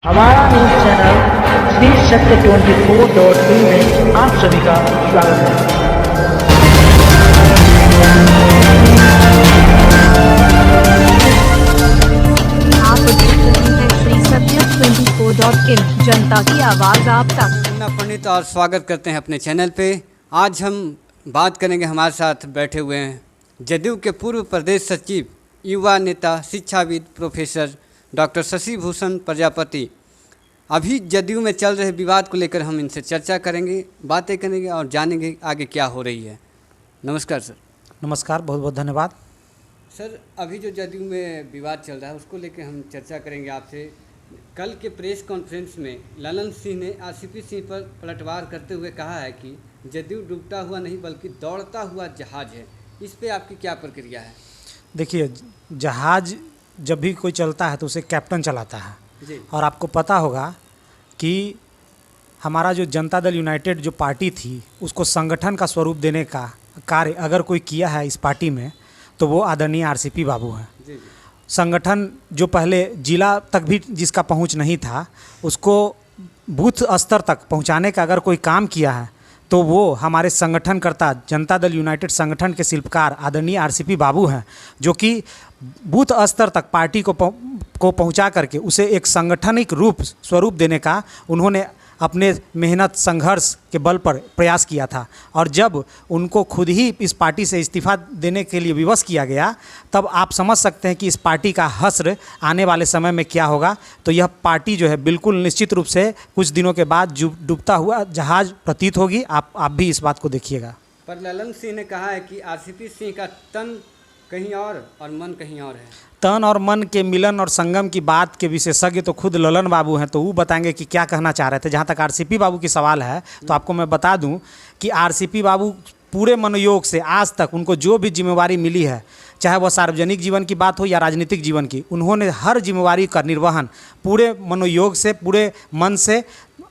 हमारा news channel Shri सत्य 24.in में आप सभी का स्वागत है। आप देख रहे हैं श्री सत्य 24.in, जनता की आवाज़ आप तक। मुन्ना पंडित और स्वागत करते हैं अपने चैनल पे। आज हम बात करेंगे, हमारे साथ बैठे हुए हैं जदयू के पूर्व प्रदेश सचिव, युवा नेता, शिक्षाविद प्रोफेसर डॉक्टर शशि भूषण प्रजापति। अभी जदयू में चल रहे विवाद को लेकर हम इनसे चर्चा करेंगे, बातें करेंगे और जानेंगे आगे क्या हो रही है। नमस्कार सर। नमस्कार, बहुत बहुत धन्यवाद। सर, अभी जो जदयू में विवाद चल रहा है उसको लेकर हम चर्चा करेंगे आपसे। कल के प्रेस कॉन्फ्रेंस में ललन सिंह ने आरसीपी सिंह पर पलटवार करते हुए कहा है कि जदयू डूबता हुआ नहीं बल्कि दौड़ता हुआ जहाज है। इस पे आपकी क्या प्रक्रिया है? देखिए, जहाज जब भी कोई चलता है तो उसे कैप्टन चलाता है जी। और आपको पता होगा कि हमारा जो जनता दल यूनाइटेड जो पार्टी थी उसको संगठन का स्वरूप देने का कार्य अगर कोई किया है इस पार्टी में तो वो आदरणीय आरसीपी बाबू हैं। जी जी। संगठन जो पहले जिला तक भी जिसका पहुंच नहीं था उसको बूथ स्तर तक पहुंचाने का अगर कोई काम किया है तो वो हमारे संगठनकर्ता जनता दल यूनाइटेड संगठन के शिल्पकार आदरणीय आरसीपी बाबू हैं, जो कि बूथ स्तर तक पार्टी को पहुंचा करके उसे एक संगठनिक स्वरूप देने का उन्होंने अपने मेहनत संघर्ष के बल पर प्रयास किया था। और जब उनको खुद ही इस पार्टी से इस्तीफा देने के लिए विवश किया गया तब आप समझ सकते हैं कि इस पार्टी का हश्र आने वाले समय में क्या होगा। तो यह पार्टी जो है बिल्कुल निश्चित रूप से कुछ दिनों के बाद डूबता हुआ जहाज प्रतीत होगी। आप भी इस बात को देखिएगा। पर ललन सिंह ने कहा है कि आरसीपी सिंह का तन कहीं और मन कहीं और है। तन और मन के मिलन और संगम की बात के विशेषज्ञ तो खुद ललन बाबू हैं, तो वो बताएंगे कि क्या कहना चाह रहे थे। जहाँ तक आरसीपी बाबू की सवाल है तो आपको मैं बता दूं कि आरसीपी बाबू पूरे मनोयोग से आज तक उनको जो भी जिम्मेवारी मिली है, चाहे वह सार्वजनिक जीवन की बात हो या राजनीतिक जीवन की, उन्होंने हर जिम्मेवारी का निर्वहन पूरे मनोयोग से, पूरे मन से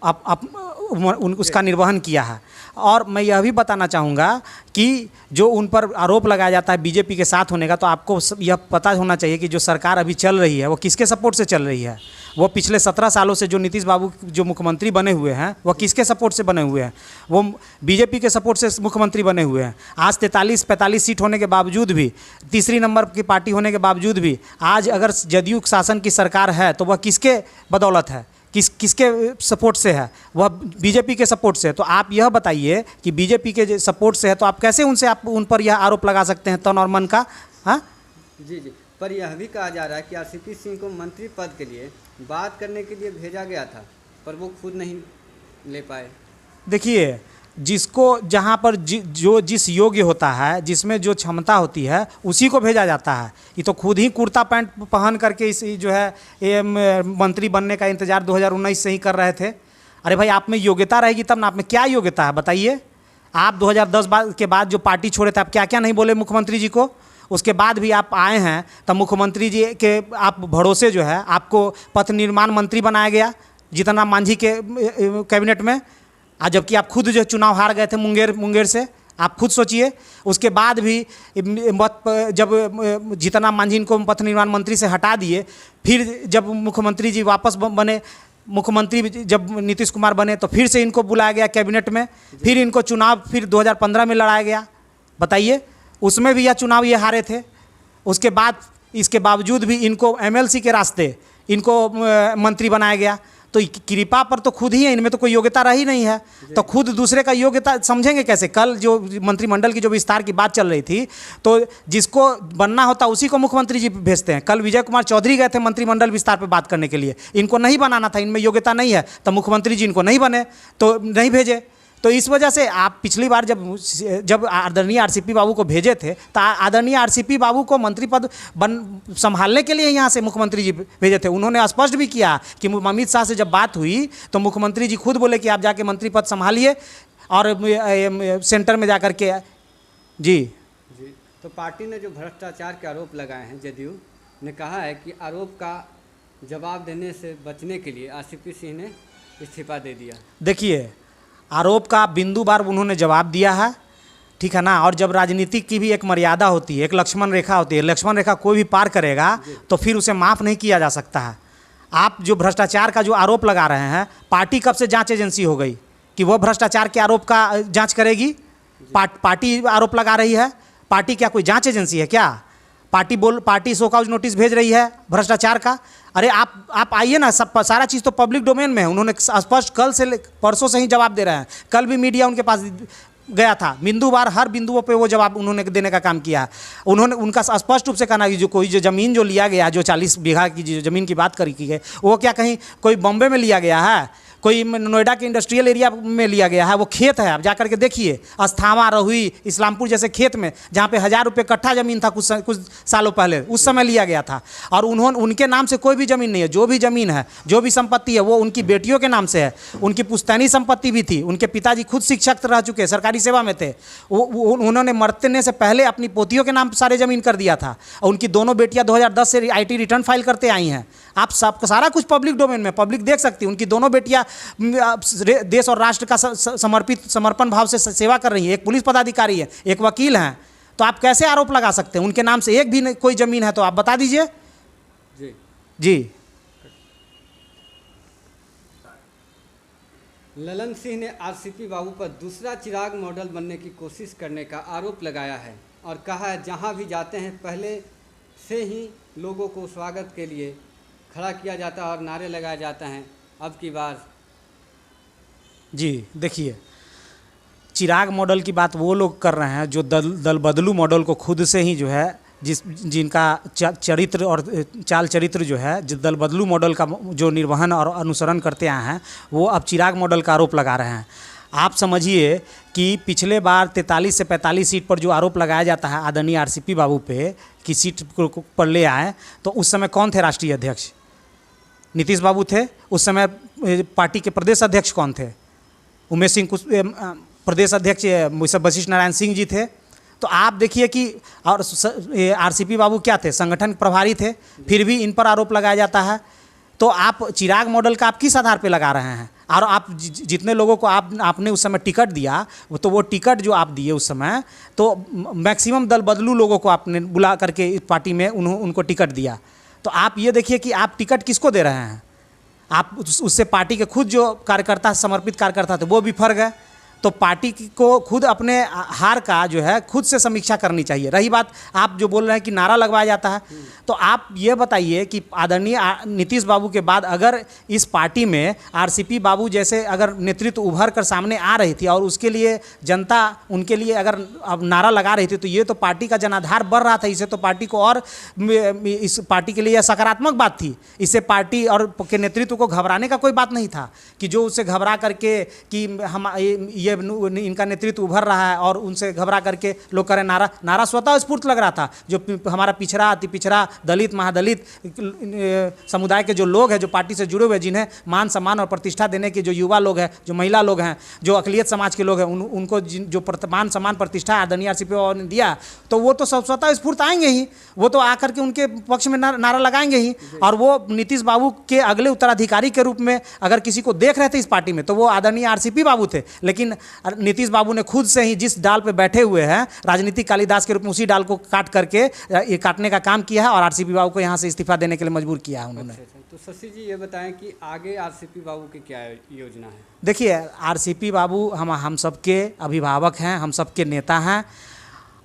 उसका निर्वहन किया है। और मैं यह भी बताना चाहूँगा कि जो उन पर आरोप लगाया जाता है बीजेपी के साथ होने का, तो आपको यह पता होना चाहिए कि जो सरकार अभी चल रही है वो किसके सपोर्ट से चल रही है। वो पिछले 17 सालों से जो नीतीश बाबू जो मुख्यमंत्री बने हुए हैं वह किसके सपोर्ट से बने हुए हैं? वो बीजेपी के सपोर्ट से मुख्यमंत्री बने हुए हैं। आज 43-45 सीट होने के बावजूद भी, तीसरी नंबर की पार्टी होने के बावजूद भी आज अगर जदयू शासन की सरकार है तो वह किसके बदौलत है, किसके सपोर्ट से है? वह बीजेपी के सपोर्ट से है। तो आप यह बताइए कि बीजेपी के सपोर्ट से है तो आप कैसे आप उन पर यह आरोप लगा सकते हैं तन और मन का? हाँ जी जी। पर यह भी कहा जा रहा है कि आरसीपी सिंह को मंत्री पद के लिए बात करने के लिए भेजा गया था पर वो खुद नहीं ले पाए। देखिए, जिसको जहाँ पर जो जिस योग्य होता है, जिसमें जो क्षमता होती है उसी को भेजा जाता है। ये तो खुद ही कुर्ता पैंट पहन करके इस जो है ये मंत्री बनने का इंतज़ार 2019 से ही कर रहे थे। अरे भाई, आप में योग्यता रहेगी तब ना। आप में क्या योग्यता है बताइए? आप 2010 के बाद जो पार्टी छोड़े थे, आप क्या क्या नहीं बोले मुख्यमंत्री जी को। उसके बाद भी आप आए हैं तब मुख्यमंत्री जी के आप भरोसे जो है आपको पथ निर्माण मंत्री बनाया गया जीतनराम मांझी के कैबिनेट में। जबकि आप खुद जो चुनाव हार गए थे मुंगेर से, आप खुद सोचिए। उसके बाद भी जब जीतनराम मांझी को पथ निर्माण मंत्री से हटा दिए, फिर जब मुख्यमंत्री जी वापस बने, मुख्यमंत्री जब नीतीश कुमार बने तो फिर से इनको बुलाया गया कैबिनेट में। फिर इनको चुनाव फिर 2015 में लड़ाया गया। बताइए, उसमें भी यह चुनाव ये हारे थे। उसके बाद इसके बावजूद भी इनको एमएलसी के रास्ते इनको मंत्री बनाया गया। तो कृपा पर तो खुद ही है, इनमें तो कोई योग्यता रही नहीं है। तो खुद दूसरे का योग्यता समझेंगे कैसे? कल जो मंत्रिमंडल की जो विस्तार की बात चल रही थी तो जिसको बनना होता उसी को मुख्यमंत्री जी भेजते हैं। कल विजय कुमार चौधरी गए थे मंत्रिमंडल विस्तार पर बात करने के लिए, इनको नहीं बनाना था, इनमें योग्यता नहीं है, तो मुख्यमंत्री जी इनको नहीं बने तो नहीं भेजे। तो इस वजह से आप पिछली बार जब आदरणीय आरसीपी बाबू को भेजे थे तो आदरणीय आरसीपी बाबू को मंत्री पद संभालने के लिए यहाँ से मुख्यमंत्री जी भेजे थे। उन्होंने स्पष्ट भी किया कि अमित शाह से जब बात हुई तो मुख्यमंत्री जी खुद बोले कि आप जाके मंत्री पद संभालिए और सेंटर में जाकर के। जी जी। तो पार्टी ने जो भ्रष्टाचार के आरोप लगाए हैं, जदयू ने कहा है कि आरोप का जवाब देने से बचने के लिए आरसीपी सिंह ने इस्तीफा दे दिया। देखिए, आरोप का बिंदु बार उन्होंने जवाब दिया है, ठीक है ना। और जब राजनीति की भी एक मर्यादा होती है, एक लक्ष्मण रेखा होती है, लक्ष्मण रेखा कोई भी पार करेगा तो फिर उसे माफ़ नहीं किया जा सकता है। आप जो भ्रष्टाचार का जो आरोप लगा रहे हैं, पार्टी कब से जांच एजेंसी हो गई कि वो भ्रष्टाचार के आरोप का जांच करेगी? पार्टी आरोप लगा रही है, पार्टी क्या कोई जांच एजेंसी है क्या? पार्टी शोकॉज नोटिस भेज रही है भ्रष्टाचार का। अरे आप आइए ना, सब सारा चीज़ तो पब्लिक डोमेन में है। उन्होंने स्पष्ट कल से परसों से ही जवाब दे रहे हैं। कल भी मीडिया उनके पास गया था, बिंदुवार हर बिंदुओं पे वो जवाब उन्होंने देने का काम किया है। उन्होंने उनका स्पष्ट रूप से कहना कि जो ज़मीन जो लिया गया, जो 40 बीघा की जो ज़मीन की बात की है, वो क्या कहीं कोई बॉम्बे में लिया गया है, कोई नोएडा के इंडस्ट्रियल एरिया में लिया गया है? वो खेत है, आप जा करके देखिए, अस्थावा, रहुई, इस्लामपुर जैसे खेत में जहाँ पे 1000 रुपये कट्ठा ज़मीन था कुछ सालों पहले, उस समय लिया गया था। और उनके नाम से कोई भी ज़मीन नहीं है। जो भी ज़मीन है, जो भी संपत्ति है, वो उनकी बेटियों के नाम से है। उनकी पुश्तैनी संपत्ति भी थी। उनके पिताजी खुद शिक्षक रह चुके, सरकारी सेवा में थे। उन्होंने मरने से पहले अपनी पोतियों के नाम सारे ज़मीन कर दिया था। और उनकी दोनों बेटियाँ 2010 से IT रिटर्न फाइल करते आई हैं। आप सबको सारा कुछ पब्लिक डोमेन में, पब्लिक देख सकती है। उनकी दोनों बेटियां देश और राष्ट्र का समर्पण भाव से सेवा कर रही है। एक पुलिस पदाधिकारी है, एक वकील हैं। तो आप कैसे आरोप लगा सकते हैं? उनके नाम से एक भी कोई ज़मीन है तो आप बता दीजिए। जी ललन सिंह ने RCP बाबू पर दूसरा चिराग मॉडल बनने की कोशिश करने का आरोप लगाया है और कहा है जहां भी जाते हैं पहले से ही लोगों को स्वागत के लिए खड़ा किया जाता है और नारे लगाए जाते हैं। अब की बार जी देखिए, चिराग मॉडल की बात वो लोग कर रहे हैं जो दल बदलू मॉडल को खुद से ही जो है जिनका चरित्र और चाल चरित्र जो है, जो दल बदलू मॉडल का जो निर्वहन और अनुसरण करते आए हैं, वो अब चिराग मॉडल का आरोप लगा रहे हैं। आप समझिए कि पिछले बार 43 से 45 सीट पर जो आरोप लगाया जाता है आदरणीय RCP बाबू पे कि सीट पर ले आए, तो उस समय कौन थे राष्ट्रीय अध्यक्ष? नीतीश बाबू थे। उस समय पार्टी के प्रदेश अध्यक्ष कौन थे? उमेश सिंह, प्रदेश अध्यक्ष वशिष्ठ नारायण सिंह जी थे। तो आप देखिए कि और RCP बाबू क्या थे? संगठन प्रभारी थे। फिर भी इन पर आरोप लगाया जाता है। तो आप चिराग मॉडल का आप किस आधार पे लगा रहे हैं? और आप जितने लोगों को आपने उस समय टिकट दिया, तो वो टिकट जो आप दिए उस समय, तो मैक्सिमम दल बदलू लोगों को आपने बुला करके इस पार्टी में उनको टिकट दिया। तो आप ये देखिए कि आप टिकट किसको दे रहे हैं? आप उससे पार्टी के खुद जो कार्यकर्ता, समर्पित कार्यकर्ता थे, वो बिफर गए। तो पार्टी को खुद अपने हार का जो है खुद से समीक्षा करनी चाहिए। रही बात आप जो बोल रहे हैं कि नारा लगवाया जाता है, तो आप ये बताइए कि आदरणीय नीतीश बाबू के बाद अगर इस पार्टी में RCP बाबू जैसे अगर नेतृत्व उभर कर सामने आ रही थी और उसके लिए जनता उनके लिए अगर अब नारा लगा रही थी, तो ये तो पार्टी का जनाधार बढ़ रहा था। इससे तो पार्टी को और इस पार्टी के लिए सकारात्मक बात थी। इससे पार्टी और के नेतृत्व को घबराने का कोई बात नहीं था कि जो उससे घबरा करके कि हम ये इनका नेतृत्व उभर रहा है और उनसे घबरा करके लोग करें नारा स्वतः स्फूर्त लग रहा था। जो हमारा पिछड़ा, अति पिछड़ा, दलित, महादलित समुदाय के जो लोग हैं, जो पार्टी से जुड़े हुए, जिन्हें मान सम्मान और प्रतिष्ठा देने के जो युवा लोग हैं, जो महिला लोग हैं, जो अकलियत समाज के लोग हैं, उनको जो मान सम्मान प्रतिष्ठा आदरणीय RCP ने दिया, तो वो तो स्वतः स्फूर्त आएंगे ही। वो तो आकर के उनके पक्ष में नारा लगाएंगे ही। और वो नीतीश बाबू के अगले उत्तराधिकारी के रूप में अगर किसी को देख रहे थे इस पार्टी में, तो वो आदरणीय RCP बाबू थे। लेकिन नीतीश बाबू ने खुद से ही जिस डाल पे बैठे हुए हैं, राजनीतिक कालिदास के रूप में, उसी डाल को काट करके ये काटने का काम किया है और RCP बाबू को यहाँ से इस्तीफा देने के लिए मजबूर किया है उन्होंने। तो शशि जी ये बताएं कि आगे RCP बाबू की क्या योजना है? देखिए, RCP बाबू हम सबके अभिभावक हैं, हम सबके नेता हैं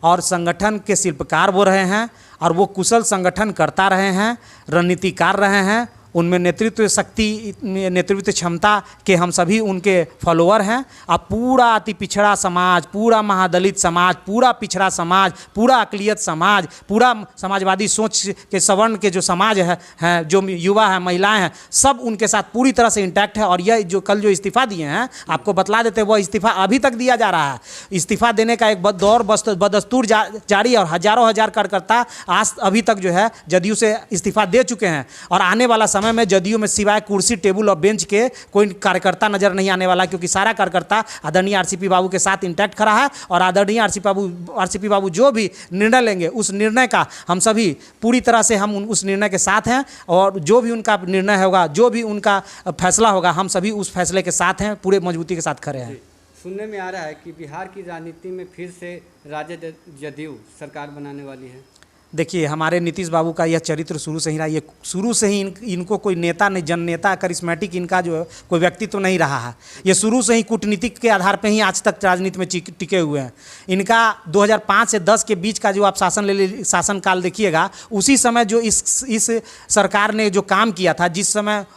और संगठन के शिल्पकार वो रहे हैं और वो कुशल संगठन करता रहे हैं, रणनीतिकार रहे हैं। उनमें नेतृत्व शक्ति, नेतृत्व क्षमता के हम सभी उनके फॉलोअर हैं। अब पूरा अति पिछड़ा समाज, पूरा महादलित समाज, पूरा पिछड़ा समाज, पूरा अकलियत समाज, पूरा समाजवादी सोच के सवर्ण के जो समाज है जो युवा है, महिलाएं हैं, सब उनके साथ पूरी तरह से इंटैक्ट है। और यह जो कल जो इस्तीफ़ा दिए हैं, आपको बतला देते हैं, वह इस्तीफ़ा अभी तक दिया जा रहा है। इस्तीफ़ा देने का एक दौर बदस्तूर जारी और हजारों हजार कार्यकर्ता आज अभी तक जो है जदयू से इस्तीफ़ा दे चुके हैं। और आने वाला समय में जदयू में सिवाय कुर्सी, टेबल और बेंच के कोई कार्यकर्ता नजर नहीं आने वाला, क्योंकि सारा कार्यकर्ता आदरणीय RCP बाबू के साथ इंटैक्ट खड़ा है। और आदरणीय RCP बाबू जो भी निर्णय लेंगे, उस निर्णय का हम सभी पूरी तरह से हम उस निर्णय के साथ हैं। और जो भी उनका निर्णय होगा, जो भी उनका फैसला होगा, हम सभी उस फैसले के साथ हैं, पूरे मजबूती के साथ खड़े हैं। सुनने में आ रहा है कि बिहार की राजनीति में फिर से राजद जदयू सरकार बनाने वाली है। देखिए, हमारे नीतीश बाबू का यह चरित्र शुरू से ही रहा। ये शुरू से ही इनको कोई नेता नहीं, जन नेता करिश्मेटिक इनका जो कोई व्यक्तित्व नहीं रहा है। ये शुरू से ही कूटनीतिक के आधार पर ही आज तक राजनीति में टिके हुए हैं। इनका 2005 से 10 के बीच का जो आप शासनकाल देखिएगा, उसी समय जो इस सरकार ने जो काम किया था,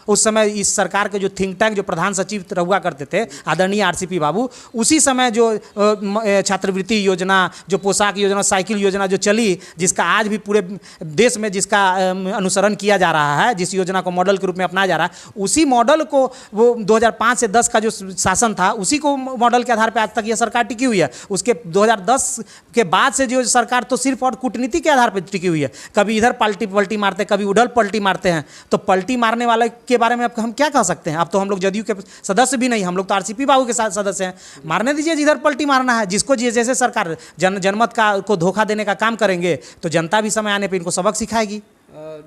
उस समय इस सरकार के जो थिंक टैंक जो प्रधान सचिव रहुआ करते थे आदरणीय RCP बाबू, उसी समय जो छात्रवृत्ति योजना, जो पोशाक योजना, साइकिल योजना जो चली, जिसका आज भी पूरे देश में जिसका अनुसरण किया जा रहा है, जिस योजना को मॉडल के रूप में अपनाया जा रहा है, उसी मॉडल को वो 2005 से 10 का जो शासन था, उसी को मॉडल के आधार पर आज तक यह सरकार टिकी हुई है। उसके 2010 के बाद से जो सरकार तो सिर्फ और कूटनीति के आधार पर टिकी हुई है। कभी इधर पलटी मारते, कभी उधर पलटी मारते हैं। तो पलटी मारने वाले के बारे में हम क्या कह सकते हैं? अब तो हम लोग जदयू के सदस्य भी नहीं, हम लोग तो RCP बाबू के साथ सदस्य हैं। मारने दीजिए जिधर पलटी मारना है। जिसको जैसे सरकार जनमत को धोखा देने का काम करेंगे, तो जनता भी समय आने पे इनको सबक सिखाएगी।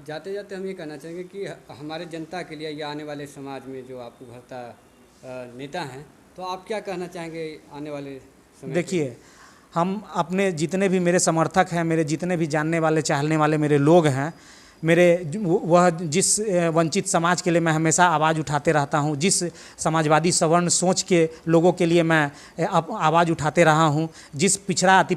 जाते जाते हम ये कहना चाहेंगे कि हमारे जनता के लिए या आने वाले समाज में जो आप उभरता नेता हैं, तो आप क्या कहना चाहेंगे आने वाले समय? देखिए, हम अपने जितने भी मेरे समर्थक हैं, मेरे जितने भी जानने वाले चाहने वाले मेरे लोग हैं, वह जिस वंचित समाज के लिए मैं हमेशा आवाज़ उठाते रहता हूँ, जिस समाजवादी सवर्ण सोच के लोगों के लिए मैं आवाज़ उठाते रहा हूँ, जिस अति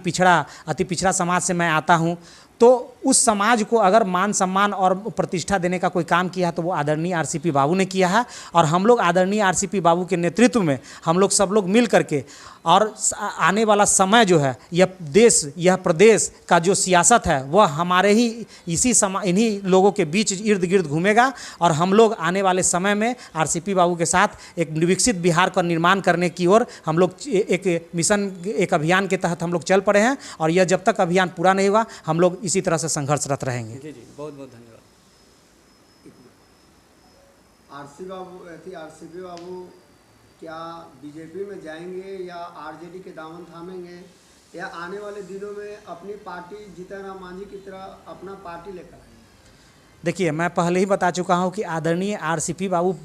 पिछड़ा समाज से मैं आता हूँ, तो उस समाज को अगर मान सम्मान और प्रतिष्ठा देने का कोई काम किया तो वो आदरणीय RCP बाबू ने किया है। और हम लोग आदरणीय RCP बाबू के नेतृत्व में हम लोग सब लोग मिल करके, और आने वाला समय जो है, यह देश, यह प्रदेश का जो सियासत है, वह हमारे ही इन्हीं लोगों के बीच इर्द गिर्द घूमेगा। और हम लोग आने वाले समय में RCP बाबू के साथ एक विकसित बिहार का निर्माण करने की ओर हम लोग एक अभियान के तहत हम लोग चल पड़े हैं। और यह जब तक अभियान पूरा नहीं हुआ, हम लोग इसी तरह से संघर्षरत रहेंगे। जी, बहुत बहुत धन्यवाद। RCP बाबू क्या बीजेपी में जाएंगे या RJD के दामन थामेंगे, या आने वाले दिनों में अपनी पार्टी जीतन राम मांझी की तरह अपना पार्टी लेकर आएंगे? देखिए, मैं पहले ही बता चुका हूं कि आदरणीय RCP बाबू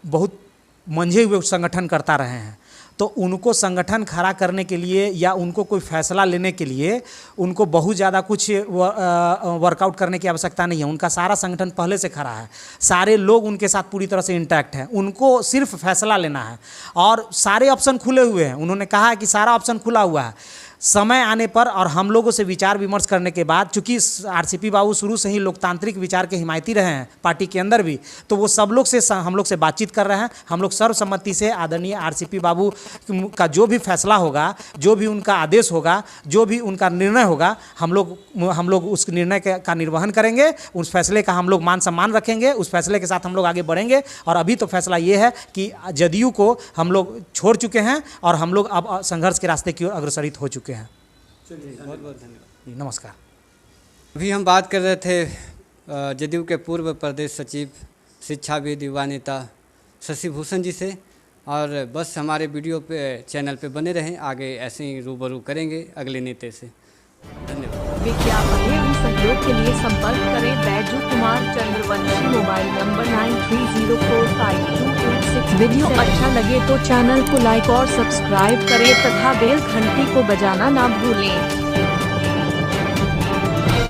बहुत मंझे हुए संगठन करता रहे हैं। तो उनको संगठन खड़ा करने के लिए या उनको कोई फैसला लेने के लिए उनको बहुत ज़्यादा कुछ वर्कआउट करने की आवश्यकता नहीं है। उनका सारा संगठन पहले से खड़ा है, सारे लोग उनके साथ पूरी तरह से इंटैक्ट हैं। उनको सिर्फ फैसला लेना है और सारे ऑप्शन खुले हुए हैं। उन्होंने कहा है कि सारा ऑप्शन खुला हुआ है। समय आने पर और हम लोगों से विचार विमर्श करने के बाद, चूंकि RCP बाबू शुरू से ही लोकतांत्रिक विचार के हिमायती रहे हैं पार्टी के अंदर भी, तो वो सब लोग से हम लोग से बातचीत कर रहे हैं। हम लोग सर्वसम्मति से आदरणीय RCP बाबू का जो भी फैसला होगा, जो भी उनका आदेश होगा, जो भी उनका निर्णय होगा, हम लोग उस निर्णय का निर्वहन करेंगे। उस फैसले का हम लोग मान सम्मान रखेंगे। उस फैसले के साथ हम लोग आगे बढ़ेंगे। और अभी तो फैसला ये है कि जदयू को हम लोग छोड़ चुके हैं और हम लोग अब संघर्ष के रास्ते की ओर अग्रसरित हो चुके हैं। बहुत बहुत धन्यवाद। नमस्कार। अभी हम बात कर रहे थे जदयू के पूर्व प्रदेश सचिव, शिक्षाविद, युवा नेता शशि भूषण जी से। और बस हमारे वीडियो पे चैनल पे बने रहें, आगे ऐसे ही रूबरू करेंगे अगले नेता से। धन्यवाद। विज्ञापन एवं सहयोग के लिए संपर्क करें Baiju Kumar Chandravanshi, mobile number 93045286। Video अच्छा लगे तो चैनल को लाइक और सब्सक्राइब करें तथा बेल घंटी को बजाना ना भूलें।